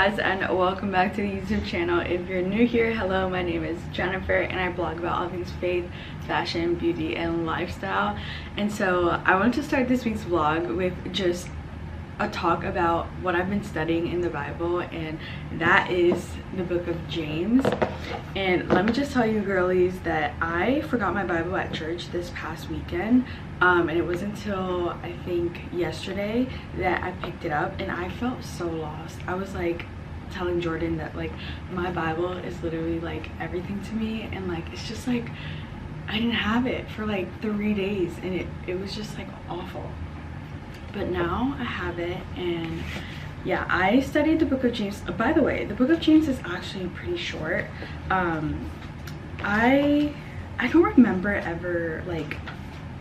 guys, and welcome back to the YouTube channel. If you're new here, hello, my name is Jennifer and I blog about all things faith, fashion, beauty, and lifestyle. And so I want to start this week's vlog with just a talk about what I've been studying in the Bible, and that is the book of James. And let me just tell you girlies that I forgot my Bible at church this past weekend, and it was until I think yesterday that I picked it up, and I felt so lost. I was like telling Jordan that like my Bible is literally like everything to me, and like it's just like I didn't have it for like 3 days, and it was just like awful. But now I have it, and yeah, I studied the book of James. By the way, the book of James is actually pretty short. I don't remember ever, like,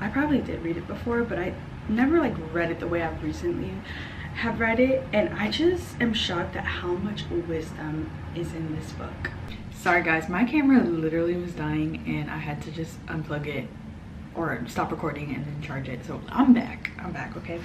I probably did read it before, but I never like read it the way I've recently have read it, and I just am shocked at how much wisdom is in this book. Sorry guys, my camera literally was dying and I had to just unplug it or stop recording and then charge it. So I'm back, okay.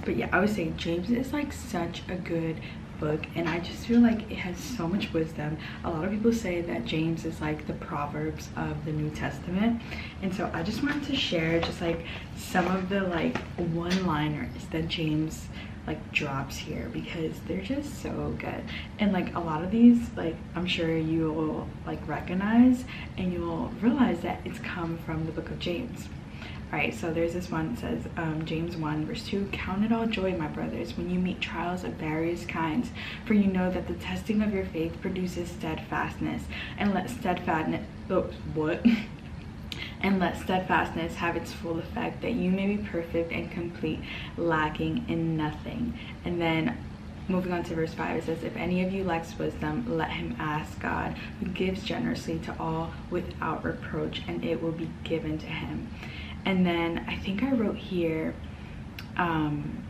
But yeah, I was saying James is like such a good book, and I just feel like it has so much wisdom. A lot of people say that James is like the Proverbs of the New Testament, and so I just wanted to share just like some of the like one-liners that James like drops here, because they're just so good. And like a lot of these, like I'm sure you will like recognize, and you will realize that it's come from the book of James. All right, so there's this one that says, James 1 verse 2, "Count it all joy, my brothers, when you meet trials of various kinds, for you know that the testing of your faith produces steadfastness, and let steadfastness and let steadfastness have its full effect, that you may be perfect and complete, lacking in nothing." And then moving on to verse 5, it says, "If any of you lacks wisdom, let him ask God, who gives generously to all without reproach, and it will be given to him." And then I think I wrote here on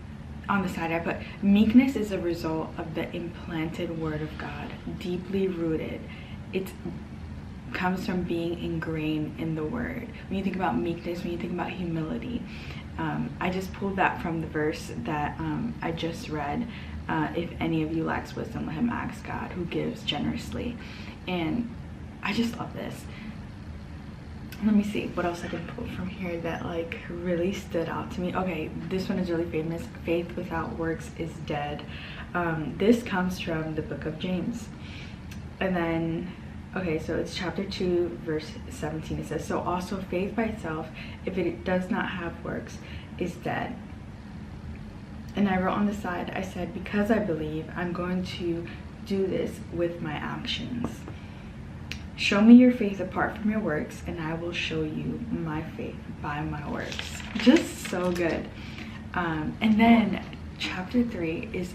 the side, I put, "Meekness is a result of the implanted word of God, deeply rooted. It comes from being ingrained in the word." When you think about meekness, when you think about humility, I just pulled that from the verse that I just read. If any of you lacks wisdom, let him ask God, who gives generously. And I just love this. Let me see what else I can pull from here that like really stood out to me. Okay, this one is really famous. "Faith without works is dead." This comes from the book of James. And then okay, so it's chapter 2 verse 17. It says, "So also faith by itself, if it does not have works, is dead." And I wrote on the side, I said, "Because I believe, I'm going to do this with my actions. Show me your faith apart from your works, and I will show you my faith by my works." Just so good. And then chapter 3 is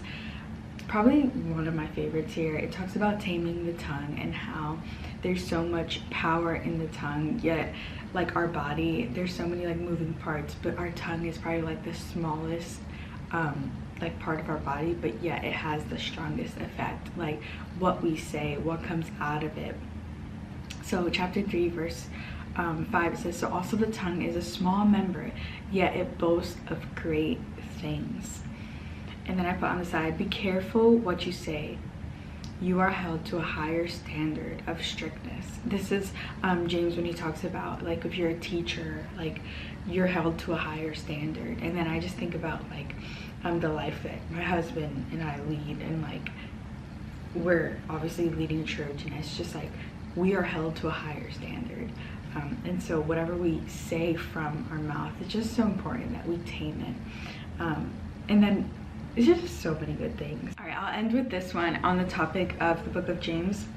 probably one of my favorites here. It talks about taming the tongue and how there's so much power in the tongue, yet like our body, there's so many like moving parts, but our tongue is probably like the smallest like part of our body, but yet it has the strongest effect, like what we say, what comes out of it. So chapter 3 verse 5, it says, "So also the tongue is a small member, yet it boasts of great things." And then I put on the side, "Be careful what you say. You are held to a higher standard of strictness." This is James when he talks about like if you're a teacher, like you're held to a higher standard. And then I just think about like the life that my husband and I lead, and like we're obviously leading church, and it's just like we are held to a higher standard. And so whatever we say from our mouth, it's just so important that we tame it. And then it's just so many good things. All right, I'll end with this one on the topic of the book of James,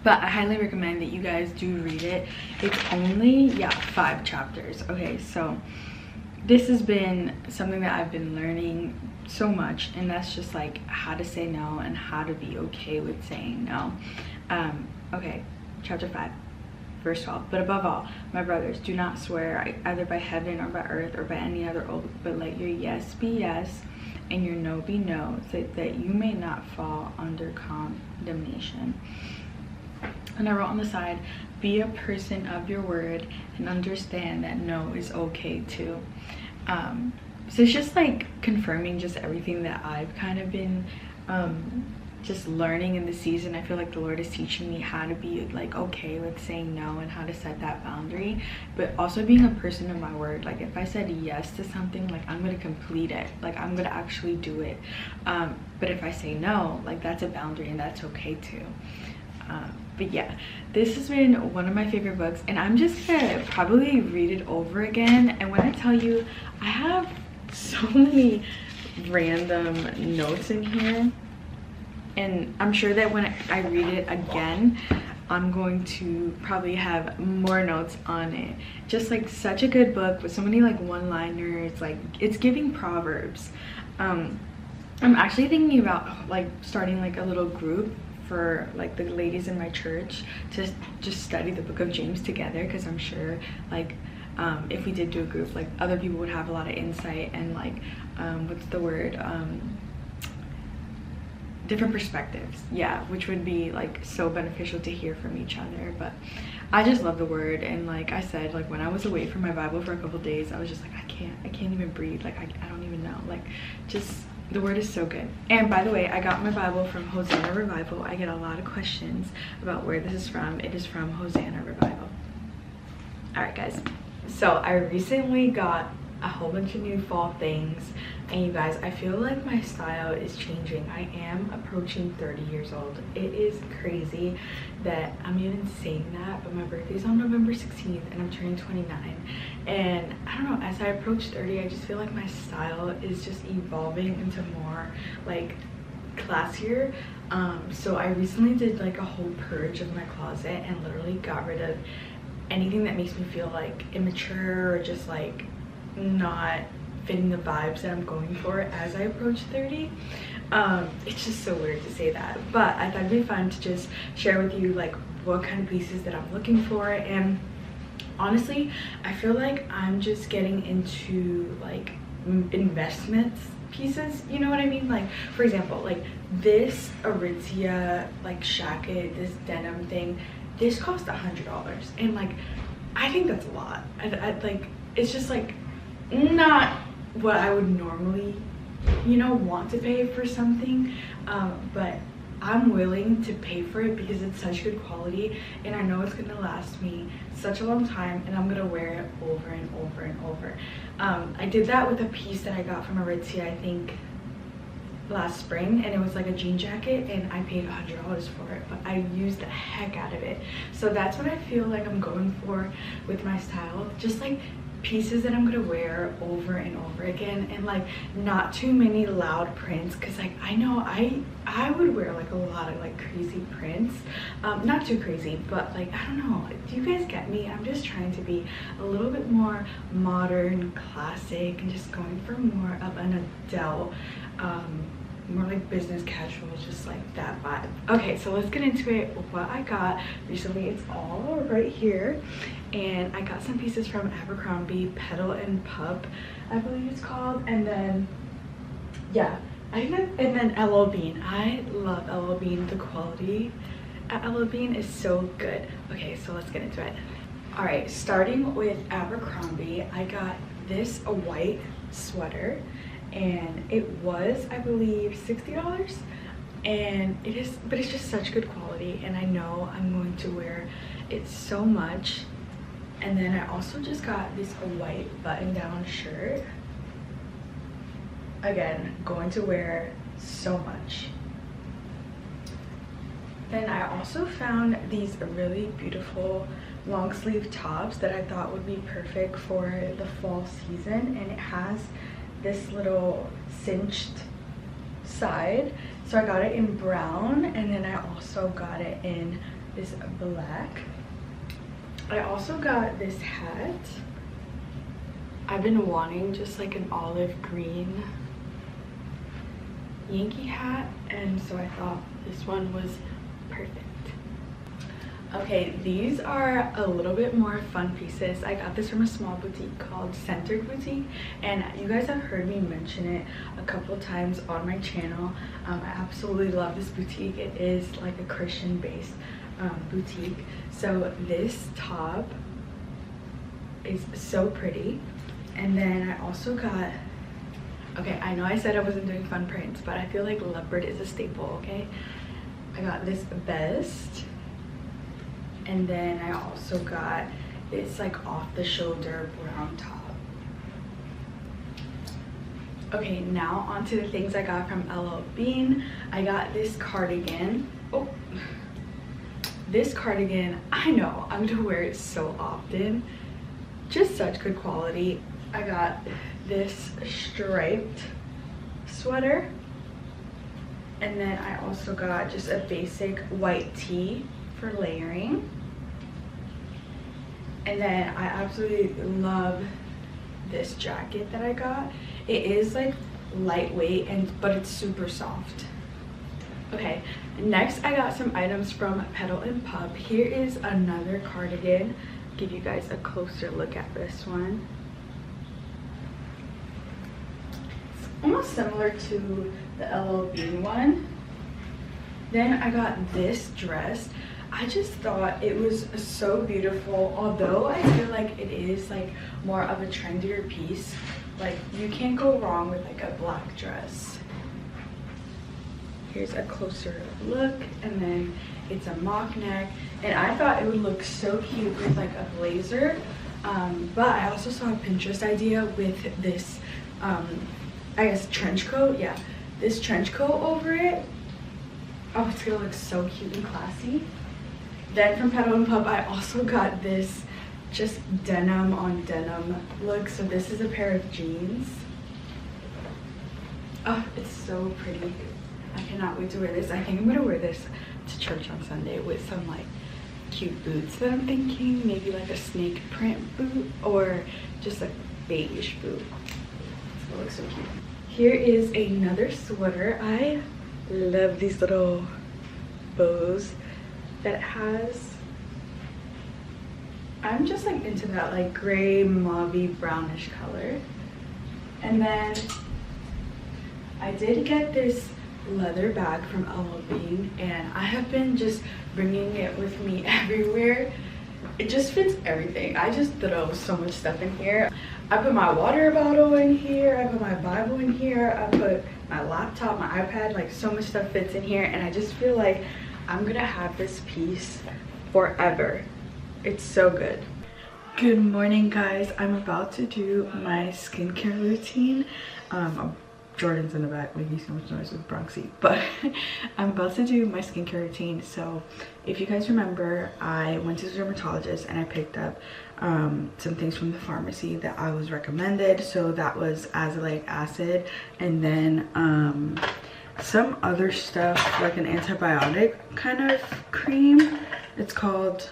but I highly recommend that you guys do read it. It's only 5 chapters. Okay, so this has been something that I've been learning so much, and that's just like how to say no and how to be okay with saying no. Okay, chapter 5 verse 12, "But above all, my brothers, do not swear either by heaven or by earth or by any other oath, but let your yes be yes and your no be no, so that you may not fall under condemnation." And I wrote on the side, "Be a person of your word and understand that no is okay too." So it's just like confirming just everything that I've kind of been just learning in the season. I feel like the Lord is teaching me how to be like okay with saying no and how to set that boundary, but also being a person of my word. Like if I said yes to something, like I'm gonna complete it, like I'm gonna actually do it. But if I say no, like that's a boundary and that's okay too. But yeah, this has been one of my favorite books, and I'm just gonna probably read it over again. And when I tell you, I have so many random notes in here, and I'm sure that when I read it again, I'm going to probably have more notes on it. Just like such a good book with so many like one-liners, like it's giving Proverbs. I'm actually thinking about like starting like a little group for like the ladies in my church to just study the book of James together, because I'm sure like if we did do a group, like other people would have a lot of insight and like what's the word, different perspectives, yeah, which would be like so beneficial to hear from each other. But I just love the word, and like I said, like when I was away from my Bible for a couple days, I was just like I can't even breathe, like I don't even know, like just the word is so good. And by the way, I got my Bible from Hosanna Revival. I get a lot of questions about where this is from. It is from Hosanna Revival. All right guys, so I recently got a whole bunch of new fall things, and you guys, I feel like my style is changing. I am approaching 30 years old. It is crazy that I'm even saying that, but my birthday's on November 16th and I'm turning 29, and I don't know, as I approach 30, I just feel like my style is just evolving into more like classier. So I recently did like a whole purge of my closet and literally got rid of anything that makes me feel like immature or just like not fitting the vibes that I'm going for as I approach 30. It's just so weird to say that, but I thought it'd be fun to just share with you like what kind of pieces that I'm looking for. And honestly, I feel like I'm just getting into like investments pieces, you know what I mean? Like for example, like this Aritzia like shacket, this denim thing, this cost $100, and like I think that's a lot. I like, it's just like not what I would normally, you know, want to pay for something, but I'm willing to pay for it because it's such good quality and I know it's gonna last me such a long time and I'm gonna wear it over and over and over. I did that with a piece that I got from Aritzia, I think last spring, and it was like a jean jacket and I paid $100 for it, but I used the heck out of it. So that's what I feel like I'm going for with my style, just like pieces that I'm gonna wear over and over again, and like not too many loud prints, because like I know I would wear like a lot of like crazy prints, not too crazy, but like I don't know, do you guys get me? I'm just trying to be a little bit more modern, classic, and just going for more of an Adele, more like business casual, just like that vibe. Okay, so let's get into it. What I got recently, it's all right here, and I got some pieces from Abercrombie, Petal and Pup I believe it's called, and then yeah, I think that, and then LL Bean. I love LL Bean. The quality at LL Bean is so good. Okay, so let's get into it. All right, starting with Abercrombie, I got this a white sweater, and it was, I believe, $60, and it is, but it's just such good quality, and I know I'm going to wear it so much. And then I also just got this white button-down shirt, again going to wear so much. Then I also found these really beautiful long sleeve tops that I thought would be perfect for the fall season, and it has this little cinched side, so I got it in brown, and then I also got it in this black. I also got this hat. I've been wanting just like an olive green Yankee hat, and so I thought this one was perfect. Okay, these are a little bit more fun pieces. I got this from a small boutique called Centered Boutique, and you guys have heard me mention it a couple times on my channel. I absolutely love this boutique. It is like a Christian based boutique. So this top is so pretty, and then I also got Okay, I know I said I wasn't doing fun prints, but I feel like leopard is a staple, okay? I got this vest, and then I also got this like off the shoulder brown top. Okay, now onto the things I got from LL Bean. I got this cardigan. Oh, this cardigan, I know I'm gonna wear it so often. Just such good quality. I got this striped sweater, and then I also got just a basic white tee for layering. And then I absolutely love this jacket that I got. It is like lightweight but it's super soft. Okay, next I got some items from Petal & Pup. Here is another cardigan. Give you guys a closer look at this one. It's almost similar to the LL Bean one. Then I got this dress. I just thought it was so beautiful, although I feel like it is like more of a trendier piece. Like, you can't go wrong with like a black dress. Here's a closer look, and then it's a mock neck, and I thought it would look so cute with like a blazer. But I also saw a Pinterest idea with this I guess trench coat. Yeah, this trench coat over it. Oh, it's gonna look so cute and classy. Then from Petal & Pup, I also got this just denim on denim look. So this is a pair of jeans. Oh, it's so pretty. I cannot wait to wear this. I think I'm gonna wear this to church on Sunday with some like cute boots that I'm thinking. Maybe like a snake print boot or just a beige boot. It's gonna look so cute. Here is another sweater. I love these little bows that it has. I'm just like into that like gray mauvey brownish color. And then I did get this leather bag from LL Bean, and I have been just bringing it with me everywhere. It just fits everything. I just throw so much stuff in here. I put my water bottle in here, I put my Bible in here, I put my laptop, my iPad, like so much stuff fits in here, and I just feel like I'm gonna have this piece forever. It's so good. Good morning, guys. I'm about to do my skincare routine. Jordan's in the back making so much noise with Bronxy, but I'm about to do my skincare routine. So if you guys remember, I went to the dermatologist and I picked up some things from the pharmacy that I was recommended. So that was azelaic acid, and then some other stuff like an antibiotic kind of cream. It's called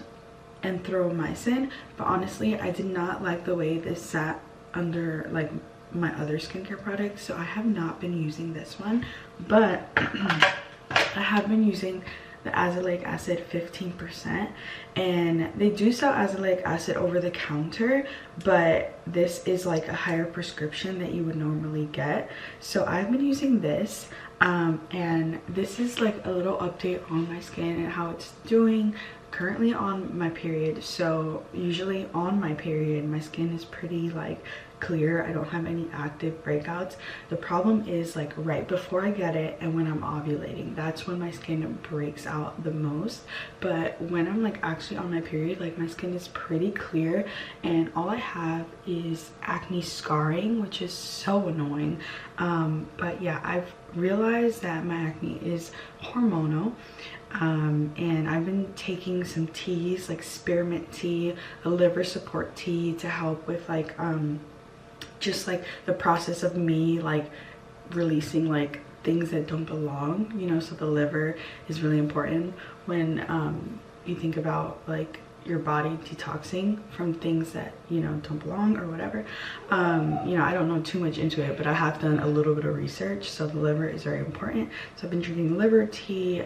anthromycin, but honestly I did not like the way this sat under like my other skincare products, so I have not been using this one, but I have been using the azelaic acid 15%, and they do sell azelaic acid over the counter, but this is like a higher prescription that you would normally get. So I've been using this, and this is like a little update on my skin and how it's doing. Currently on my period, so usually on my period my skin is pretty like clear. I don't have any active breakouts. The problem is like right before I get it and when I'm ovulating, that's when my skin breaks out the most. But when I'm like actually on my period, like my skin is pretty clear, and all I have is acne scarring, which is so annoying. But yeah, I've realized that my acne is hormonal. And I've been taking some teas like spearmint tea, a liver support tea, to help with like just like the process of me like releasing like things that don't belong, you know. So the liver is really important when you think about like your body detoxing from things that, you know, don't belong or whatever. You know, I don't know too much into it, but I have done a little bit of research, so the liver is very important. So I've been drinking liver tea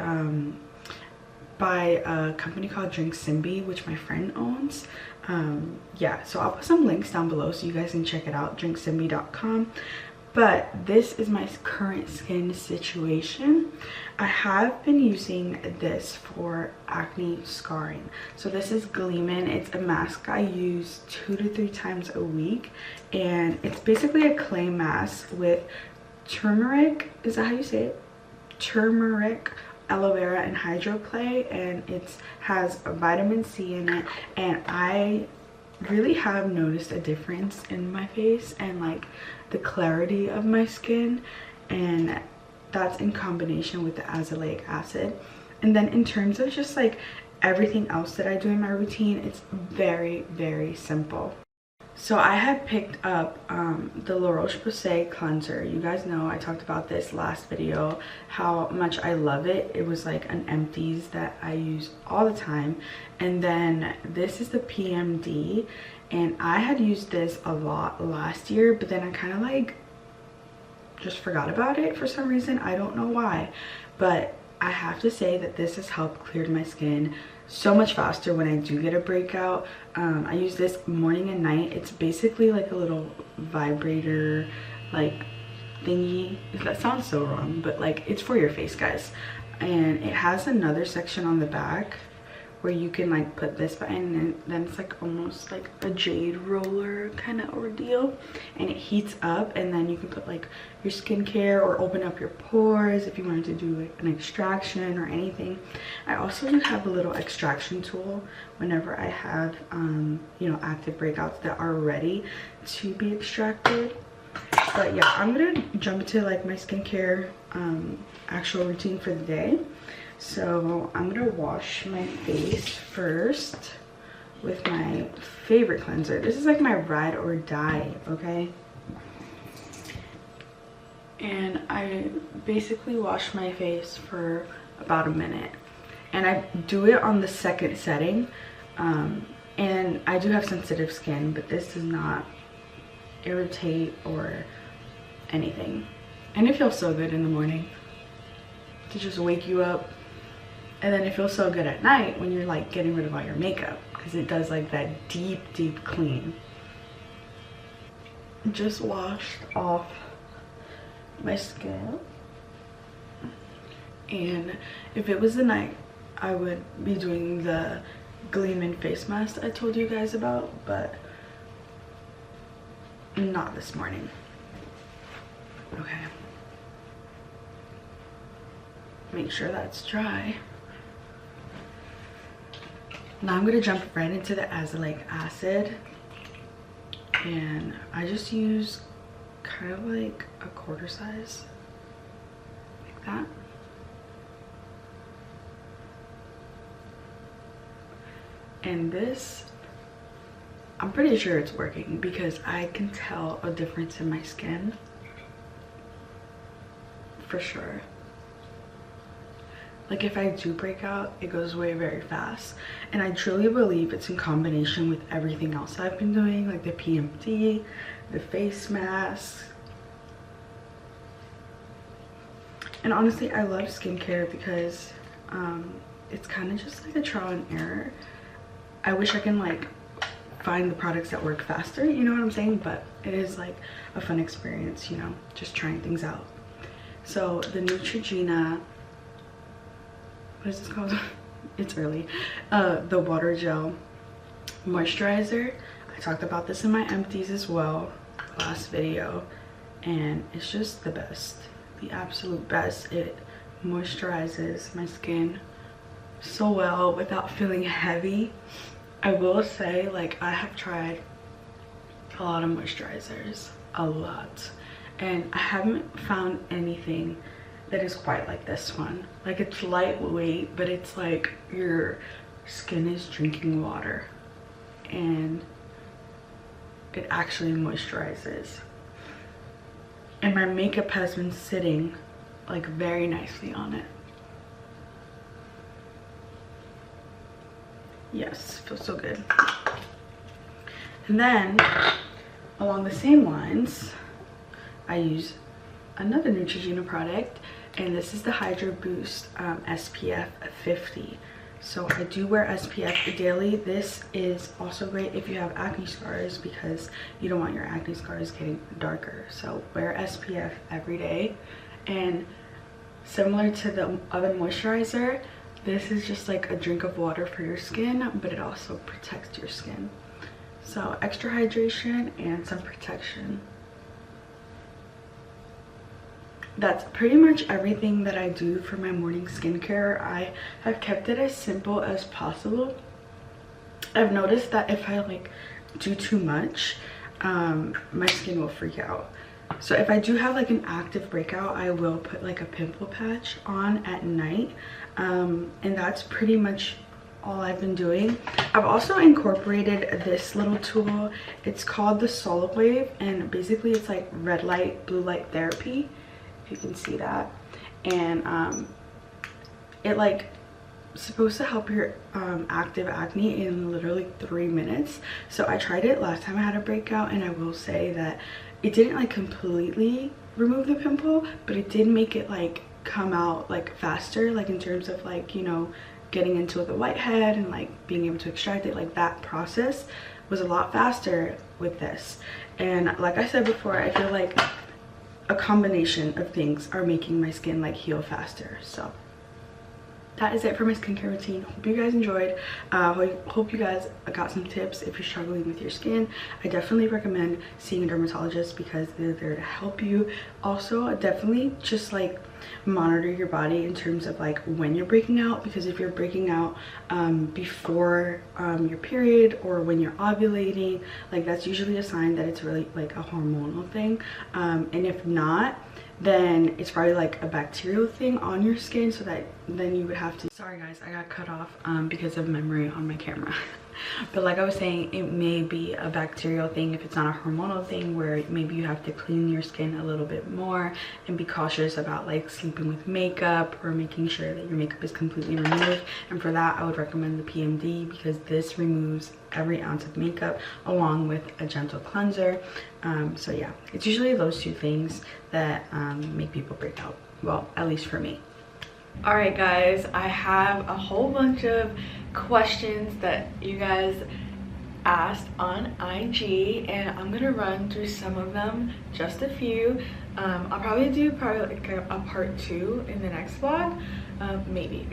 by a company called Drink Simbi, which my friend owns. Yeah, so I'll put some links down below so you guys can check it out, drinksimbi.com. But this is my current skin situation. I have been using this for acne scarring. So this is Gleeman. It's a mask I use 2 to 3 times a week, and it's basically a clay mask with turmeric, is that how you say it? Turmeric, aloe vera, and hydro clay, and it has vitamin C in it. And I really have noticed a difference in my face and like the clarity of my skin, and that's in combination with the azelaic acid. And then in terms of just like everything else that I do in my routine, it's very, very simple. So I had picked up the La Roche-Posay cleanser. You guys know I talked about this last video, how much I love it. It was like an empties that I use all the time. And then this is the PMD, and I had used this a lot last year, but then I kind of like just forgot about it for some reason. I don't know why, but I have to say that this has helped clear my skin so much faster when I do get a breakout. I use this morning and night. It's basically like a little vibrator like thingy. That sounds so wrong, but like it's for your face, guys. And it has another section on the back where you can like put this button, and then it's like almost like a jade roller kind of ordeal, and it heats up, and then you can put like your skincare or open up your pores if you wanted to do like an extraction or anything. I also do have a little extraction tool whenever I have you know, active breakouts that are ready to be extracted. But yeah, I'm gonna jump into like my skincare actual routine for the day. So I'm gonna wash my face first with my favorite cleanser. This is like my ride or die, okay? And I basically wash my face for about a minute, and I do it on the second setting. And I do have sensitive skin, but this does not irritate or anything. And it feels so good in the morning to just wake you up. And then it feels so good at night when you're like getting rid of all your makeup, because it does like that deep clean. Just washed off my skin, and if it was the night, I would be doing the Gleeman face mask I told you guys about, but not this morning. Okay, make sure that's dry. Now I'm gonna jump right into the azelaic acid, and I just use kind of like a quarter size, like that. And this, I'm pretty sure it's working because I can tell a difference in my skin for sure. Like if I do break out, it goes away very fast. And I truly believe it's in combination with everything else I've been doing, like the PMD, the face mask. And honestly, I love skincare because it's kind of just like a trial and error. I wish I can like find the products that work faster, you know what I'm saying? But it is like a fun experience, you know, just trying things out. So the Neutrogena, what is this called? It's early. The water gel moisturizer. I talked about this in my empties as well last video, and it's just the best, the absolute best. It moisturizes my skin so well without feeling heavy. I will say, like, I have tried a lot of moisturizers, a lot, and I haven't found anything that is quite like this one. Like, it's lightweight, but it's like your skin is drinking water, and it actually moisturizes. And my makeup has been sitting like very nicely on it. Yes, feels so good. And then along the same lines, I use another Neutrogena product, and this is the Hydro Boost SPF 50. So I do wear SPF daily. This is also great if you have acne scars because you don't want your acne scars getting darker. So wear SPF every day. And similar to the other moisturizer, this is just like a drink of water for your skin, but it also protects your skin. So extra hydration and some protection. That's pretty much everything that I do for my morning skincare. I have kept it as simple as possible. I've noticed that if I like do too much, my skin will freak out. So if I do have like an active breakout, I will put like a pimple patch on at night, and that's pretty much all I've been doing. I've also incorporated this little tool. It's called the Solar Wave, and basically it's like red light, blue light therapy, if you can see that. And it like supposed to help your active acne in literally 3 minutes. So I tried it last time I had a breakout, and I will say that it didn't like completely remove the pimple, but it did make it like come out like faster, like in terms of like, you know, getting into the whitehead and like being able to extract it. Like that process was a lot faster with this. And like I said before, I feel like a combination of things are making my skin like heal faster. So that is it for my skincare routine. Hope you guys enjoyed. Hope you guys got some tips if you're struggling with your skin. I definitely recommend seeing a dermatologist because they're there to help you. Also, definitely just like monitor your body in terms of like when you're breaking out, because if you're breaking out before your period or when you're ovulating, like that's usually a sign that it's really like a hormonal thing. And if not, then it's probably like a bacterial thing on your skin, so that then you would have to, sorry guys, I got cut off because of memory on my camera. But like I was saying, it may be a bacterial thing if it's not a hormonal thing, where maybe you have to clean your skin a little bit more and be cautious about like sleeping with makeup or making sure that your makeup is completely removed. And for that, I would recommend the PMD, because this removes every ounce of makeup along with a gentle cleanser. So yeah, it's usually those two things that make people break out. Well, at least for me. All right guys, I have a whole bunch of questions that you guys asked on IG, and I'm gonna run through some of them, just a few. I'll probably do like a part 2 in the next vlog, maybe.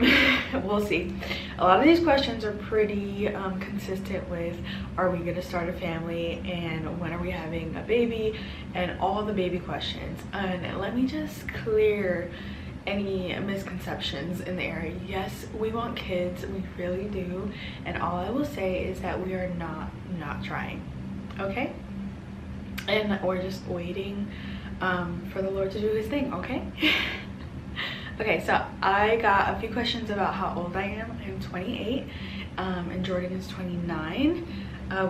We'll see. A lot of these questions are pretty consistent with, are we gonna start a family, and when are we having a baby, and all the baby questions. And let me just clear any misconceptions in the area. Yes, we want kids, we really do, and all I will say is that we are not trying, okay? And we're just waiting for the Lord to do his thing, okay? Okay, so I got a few questions about how old I am. I'm 28, and Jordan is 29.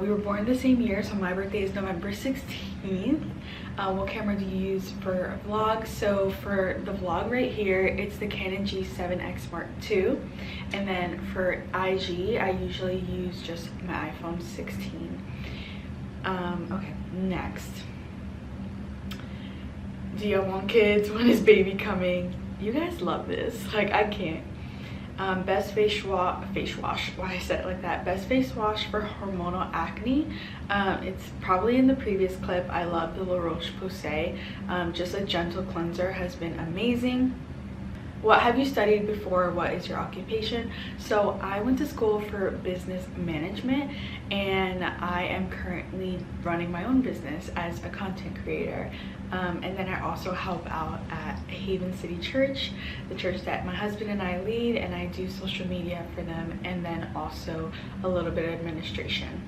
We were born the same year, so my birthday is November 16th. What camera do you use for a vlog? So for the vlog right here, it's the Canon G7X Mark II. And then for IG, I usually use just my iPhone 16. Okay, next. Do you want kids? When is baby coming? You guys love this. Like, I can't. Best face wash, why I said it like that. Best face wash for hormonal acne. It's probably in the previous clip. I love the La Roche-Posay. Just a gentle cleanser has been amazing. What have you studied before? What is your occupation? So I went to school for business management, and I am currently running my own business as a content creator. And then I also help out at Haven City Church, the church that my husband and I lead, and I do social media for them, and then also a little bit of administration.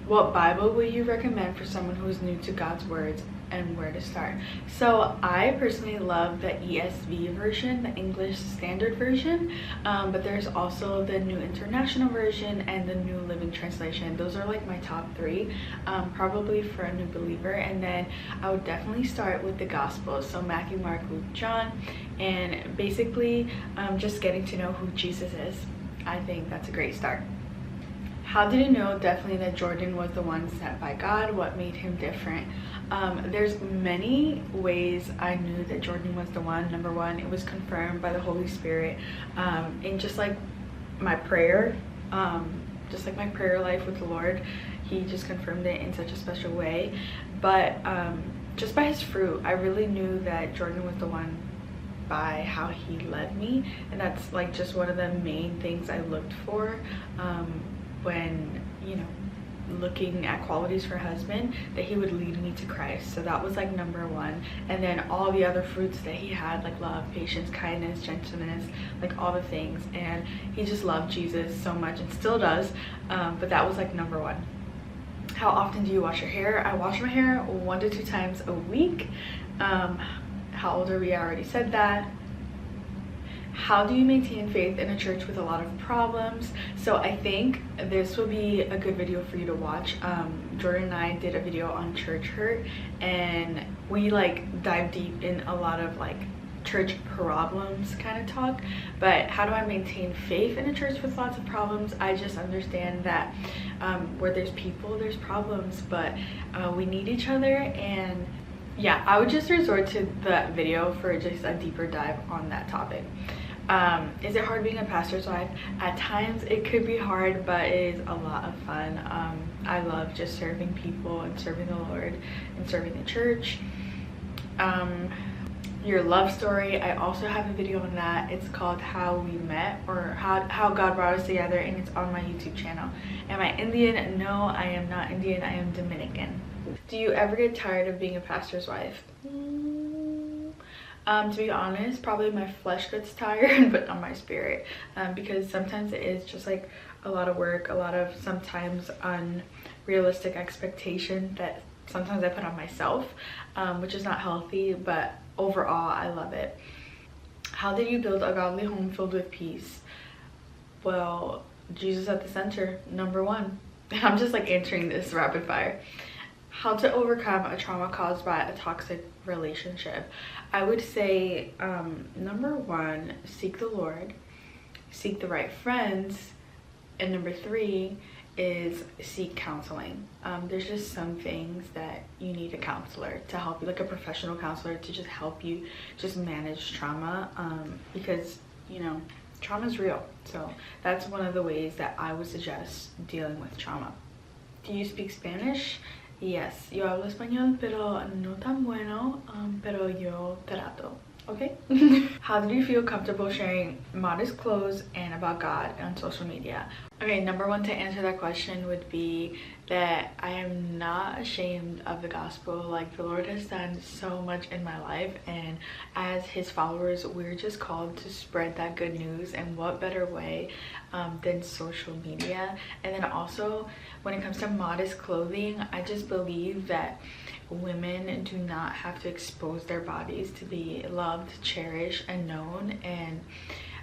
What Bible will you recommend for someone who is new to God's words, and where to start? So I personally love the ESV version, the English Standard Version, but there's also the New International Version and the New Living Translation. Those are like my top 3, probably for a new believer. And then I would definitely start with the Gospels, so Matthew, Mark, Luke, John, and basically just getting to know who Jesus is. I think that's a great start. How did you know definitely that Jordan was the one sent by God? What made him different? There's many ways I knew that Jordan was the one. Number one, it was confirmed by the Holy Spirit in just like my prayer, just like my prayer life with the Lord. He just confirmed it in such a special way. But just by his fruit, I really knew that Jordan was the one by how he led me. And that's like just one of the main things I looked for when, you know, looking at qualities for a husband, that he would lead me to Christ. So that was like number one. And then all the other fruits that he had, like love, patience, kindness, gentleness, like all the things. And he just loved Jesus so much and still does. But that was like number one. How often do you wash your hair? I wash my hair 1 to 2 times a week. How old are we? I already said that. How do you maintain faith in a church with a lot of problems? So I think this will be a good video for you to watch. Jordan and I did a video on church hurt, and we like dive deep in a lot of like church problems kind of talk. But how do I maintain faith in a church with lots of problems? I just understand that where there's people, there's problems, but we need each other. And yeah, I would just resort to that video for just a deeper dive on that topic. Is it hard being a pastor's wife? At times it could be hard, but it is a lot of fun. I love just serving people and serving the Lord and serving the church. Your love story, I also have a video on that. It's called How We Met, or how God brought us together, and it's on my YouTube channel. Am I Indian? No, I am not Indian. I am Dominican. Do you ever get tired of being a pastor's wife? To be honest, probably my flesh gets tired, but not my spirit, because sometimes it is just like a lot of work, a lot of sometimes unrealistic expectation that sometimes I put on myself, which is not healthy, but overall I love it. How did you build a godly home filled with peace? Well, Jesus at the center, number one. I'm just like answering this rapid fire. How to overcome a trauma caused by a toxic relationship? I would say number one, seek the Lord, seek the right friends, and number three is seek counseling. There's just some things that you need a counselor to help you, like a professional counselor, to just help you just manage trauma, because you know trauma is real. So that's one of the ways that I would suggest dealing with trauma. Do you speak Spanish? Yes, yo hablo español, pero no tan bueno, pero yo trato, okay? How do you feel comfortable sharing modest clothes and about God on social media? Okay, number one to answer that question would be that I am not ashamed of the gospel. Like, the Lord has done so much in my life, and as his followers, we're just called to spread that good news. And what better way than social media? And then also, when it comes to modest clothing, I just believe that women do not have to expose their bodies to be loved, cherished, and known. And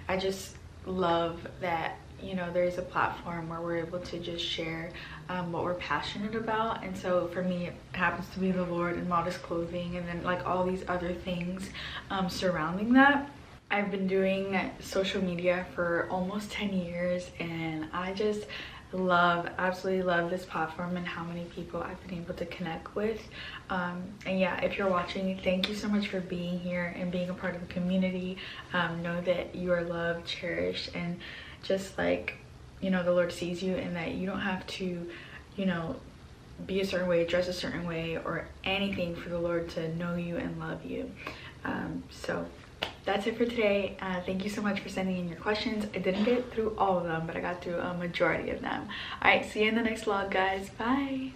I just love that, you know, there's a platform where we're able to just share what we're passionate about. And so for me, it happens to be the Lord and modest clothing, and then like all these other things surrounding that. I've been doing social media for almost 10 years, and I just absolutely love this platform and how many people I've been able to connect with. And yeah, if you're watching, thank you so much for being here and being a part of the community. Know that you are loved, cherished, and just like, you know, the Lord sees you, and that you don't have to, you know, be a certain way, dress a certain way, or anything for the Lord to know you and love you. So that's it for today. Thank you so much for sending in your questions. I didn't get through all of them, but I got through a majority of them. All right, see you in the next vlog, guys. Bye.